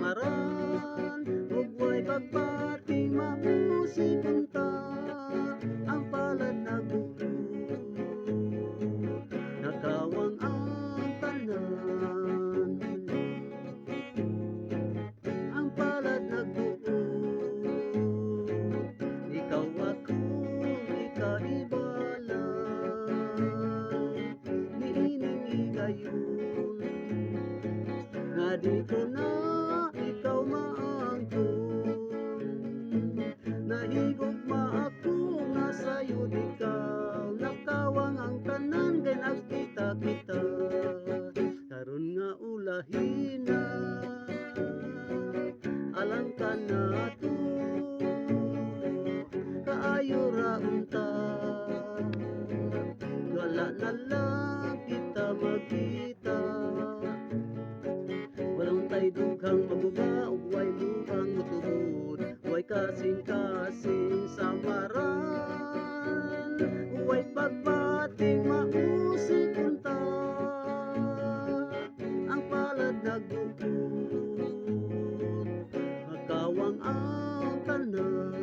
samaran, ug way pagbating mausig unta, ang palad nagbuot, nakawang ang tanan. Ang palad nagbuot, ikaw akong ikaibala, niining igayon, nga dito na ikaw maangkon. Nahigugma ako nga sayod ikaw, nakawang ang tanan kay nagkita kita, karon nga ulahin na alang ka na to, kaayo ra unta, wala na lang kita magkita. Walang tay dughang maguba ug way luhang motubod, way kasing-kasing samaran, way pagbating mausig unta, ang palad nagbuot, magkawang ang tanan.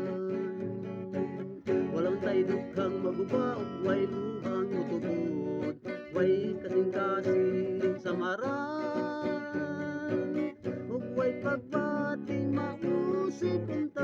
Walang tay dughang maguba ug way luhang motubod, way kasing-kasing samaran, ug way pagbating mausig unta.